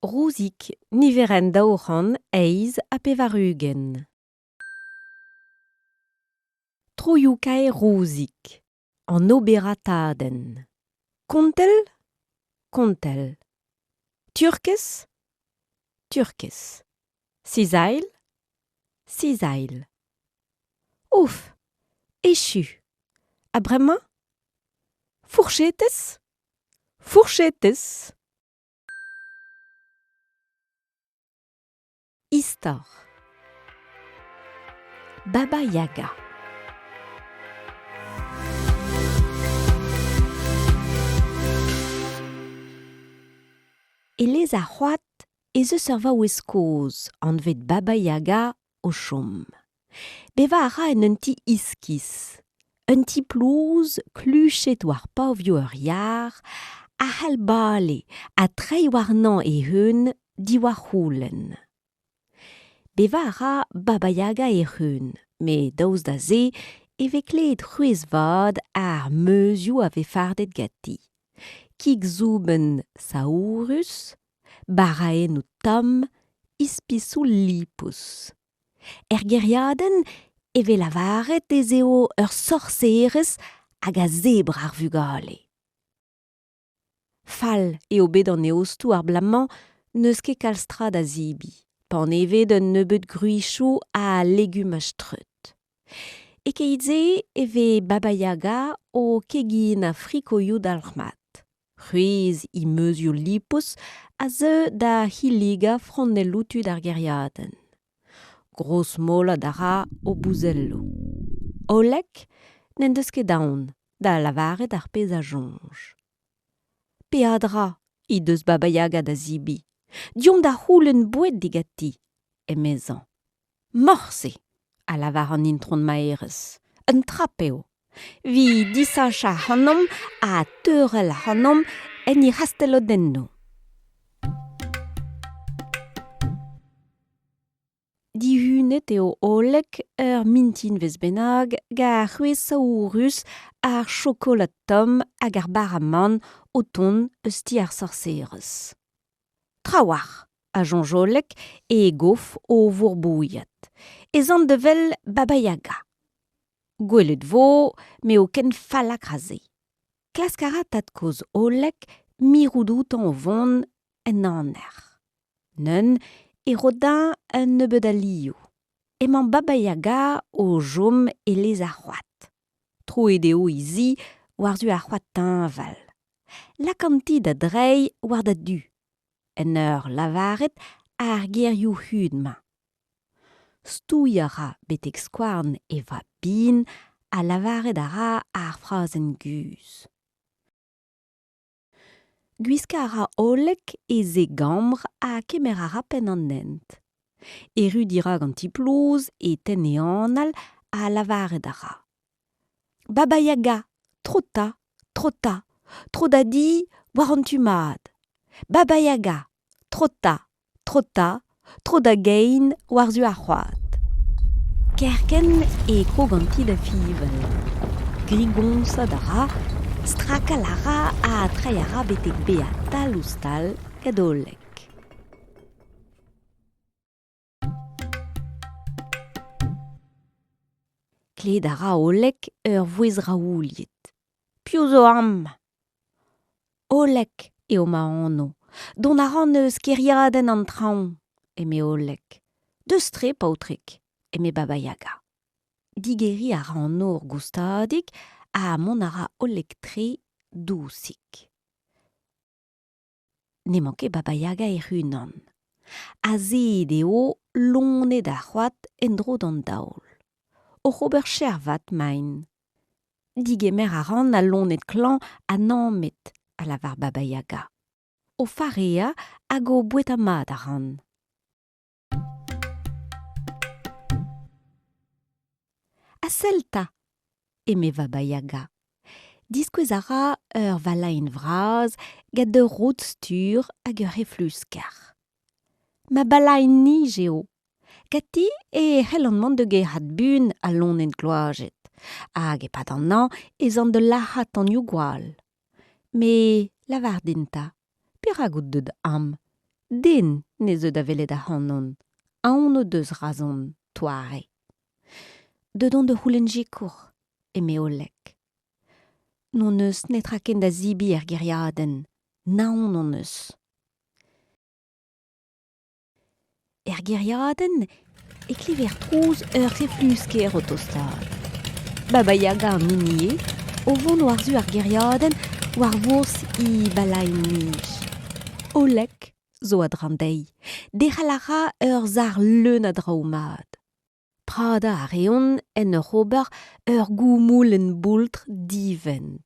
Rousik niveren daoran eiz a pevarugen. Troioù-kae rousik, an oberataden. Kontel? Kontel. Turkes? Turkes. Cisail? Cisail. Ouf! Échu. Abrema? Fourchetes? Fourchetes. Istor. Baba Yaga. Elez a c'hoat ez eus ur vaouez koz an vet Baba Yaga o chom. Beva a ra en un ti iskis. Un ti plouz kluchet war pavio ur yar, a halbale a trei warnan e heun di war c'houlenn. Beva a ra Baba Yaga e heun, me daouz da ze e vez kleet c'hwez vad ar meuzioù a vez fardet gati. Kig zouben saourus, baraen o tom, ispisou lipous. Geriaden e vez lavaret ez eo ur sorcerez hag a zebr ar vugale. Fall eo bet an eostou ar blamman neus ket kalstra da zibi, pan evet un nebeud gruichou a legum a streut. E keidze e vez Baba Yaga o kegin a frikoioù dalc'hmat. C'hwez I meuzioù lipous a zeu da hiliga frontelloutud ar geriaden. Gros mola da ra o bouzello. Olek n'en deus ket daon da lavaret ar pezh a jonj. Peadra I deus Baba Yaga da zibi. Diomp da c'houlenn boued digati, emezan. Morse a lavar an intron maerez. Un trapeo. Vi disacha c'hannom a teurel c'hannom en I rastello denno. Dihunet eo olek ur mintin vez benag ga c'hwez saourus ar chokolat tom hag ar baraman o ton eus ti ar sorcerez. Trawar a jonj olek e gof o vourbouillat. Ez an devel Baba Yaga. Gwelet vo, me o ken falak raze. Klaskara tad koz olek miroudoutan o vont en aner. Neun e rodin un nebeud a liou. Emañ Baba Yaga o jom e lez ar c'hoat. Tro edeo izi war-du ar c'hoat teñval. Lakanti da drei war da du. En ur lavaret ar gerioù hudmañ. Stouy a ra betek skouarn e va bin a lavaret a ra ar frazenn guz. Gwiska a ra olek e ze gambr a kemer a rapen an nent. Eru dira gant I plouz e ten e anal a lavaret a ra. Baba Yaga, trota, trota, tro da di war an tumad. Baba Yaga, trota, trota, tro da gein war-zu ar c'hoat. Kerken e kroganti da fivel. Grigonsa da ra, strakal a ra a trei a ra betek be a tal oustal gad olek. Kled a ra olek ur vouez raouliet. Piv zo am? Olek eo ma anno, don a ran eus keriaden an traoñ, eme olek. Deus tre paotrik, eme Baba Yaga. Digeri a ra an nor goustadik a amont a ra olek tre dousik. Ne manke Baba Yaga e c'hunan. A zed eo lonet ar c'hoat en dro d'an daol. O c'ober chervat main. Digemer a ran a lonet klan a namet a lavar Baba Yaga. O farea hag o boued amad a ran. A selta, eme Baba Yaga. Diskouez a ra ur valañ vraz gant ur rod stur hag ur refluskar. Ma balañ nij eo. Gati e c'hell an mont de gerhat bun a lonen gloajet. Hag e pad an an ez an de lachat an you gwal. Me lavar dinta, perak out deuet am, Den ne zo da velet a c'hannon. Aon o deus razon, toare. Dedon de c'houlenjikour, eme Oleg. Non eus netra ken da zibi giriaden, naon on eus. Giriaden ekliver trouz se flusker o tostad. Baba Yaga minie, o vont war-zu giriaden war vors I balain nij. Oleg zo a drandei, dechalara zar leun a draoumad. Prada a reon en ur ober goumoul en boultr divent.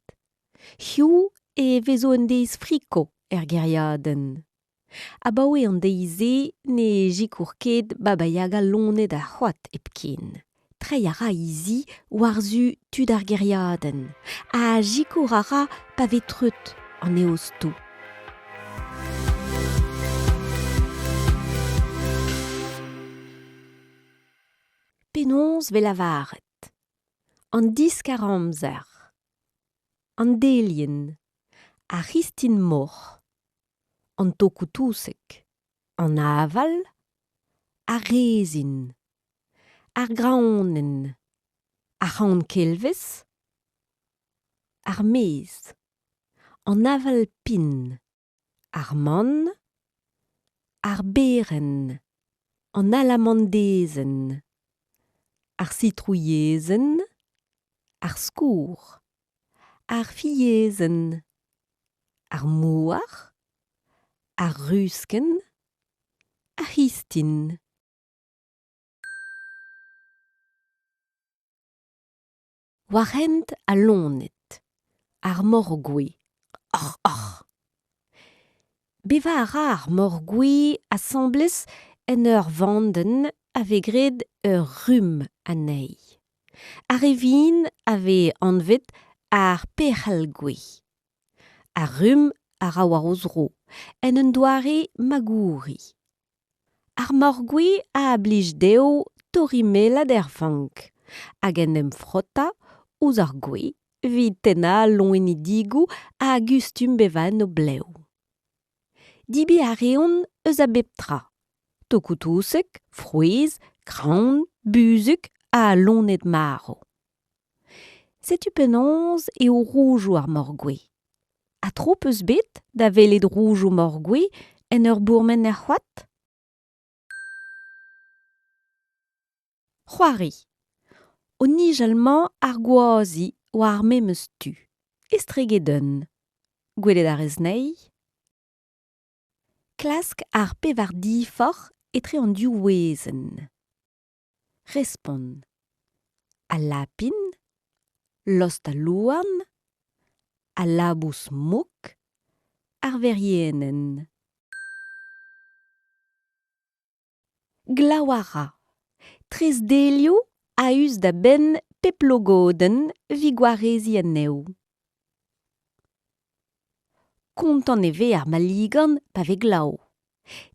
Hiou vezo en deiz friko giriaden. Abaoe an deize ne jikour ket Baba Yaga lonet a c'hoat epkin. Trei a ra izi war-zu tud giriaden. A jikour a ra pa vetreut an eoz tou. Penons vel avaret. An diskaramzer. An delien. A ristin mor. An tokoutousek. An aval. A rezin. Ar graonen. Ar c'haon kelvez. Ar mez. An aval pin. Ar man. Ar beren. An alamandezen. Ar citrouillezen. Ar skour. Ar fillezen. Ar mouar. Ar rusken. Ar histin. Warent a lonet. Ar morgwe. Beva a ra ar morgwe assembles en ur vanden ave gred ur rum anei. Ar evin ave anvet ar pec'halgwe. Ar rum a ra war o zro, en un doare magouri. Ar morgwe a blij deo torimela der fank, hag en em frotta ouz ar gwe, vid tenna loenidigou a gustum bevan o bleu. Dibi a reon eus a bep tra. Tokoutousek, frouez, kraon, buzuk a lonet maro. Setu penonz eo roujou ar morgwe. A tro peus bet da velet roujou morgwe en ur bourmen c'hoat? C'hoari. O nijalman ar gwazi war memeus tu. Estregedenn. Gwelet ar eznei? Klask ar pevardifor etre an diouwezen. Respon. A lapin, lost a louan, a labous mouk, ar verienen. Glawara. Trez delio a eus da ben peplogoden vigwarezi aneu. Kontan eve ar maligan pa ve glav.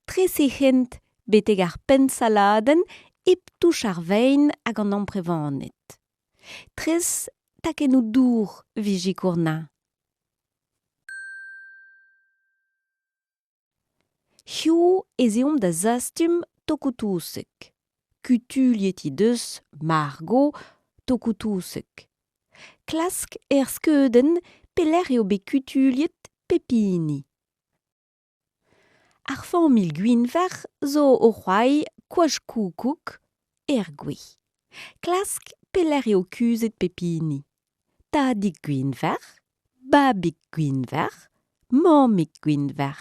Trez e hent beteg ar pensaladen ep touch ar vein hag an amprevanet. Trez taken o dour vijikourna. Hiou ezeom da zastum tokoutousek. Kutulieti deus margo tokoutousek. Klask skeudenn pelec'h eo bet kutuliet pepini. Ar familh gwinver zo o c'hoai kwaj koukouk gwe. Klask pelec'h eo kuzet pepini. Tadik gwinver, babik gwinver, mammik gwinver.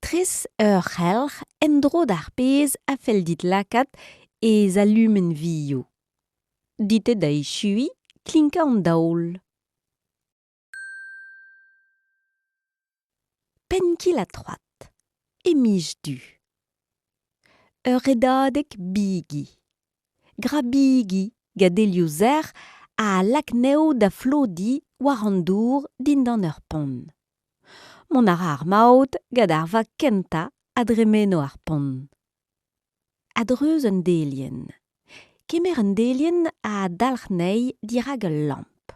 Trez ur c'helc'h en dro d'ar pez a fel dit lakat e zalumen vio. Dite da e chui, klinka an daol. Penkil a troat, e mij du. Ur redadek bigi. Gra bigi gadelioù zer a lakneo da flodi war an dour din d'an ur pon. Mon ar maout gad ar va kenta adremeno ar pon. Adreuz un delien. Kemer un delien a dalc'hnei dirag ul lamp.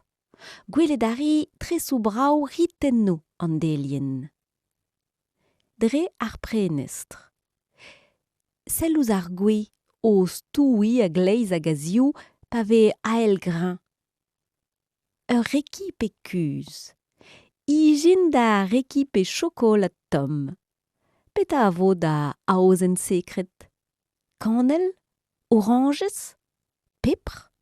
Gwelet ari tre soubraou ritenno an delien. Dre ar prenestr. Sellus ar gwe o stoui a gleiz hag a zioù pa ve ael grain. Ur rekip e kuz. Ijin da rekip e chokolat tom. Peta a vo da aozen sekret. Kanel? Oranges? Pepr?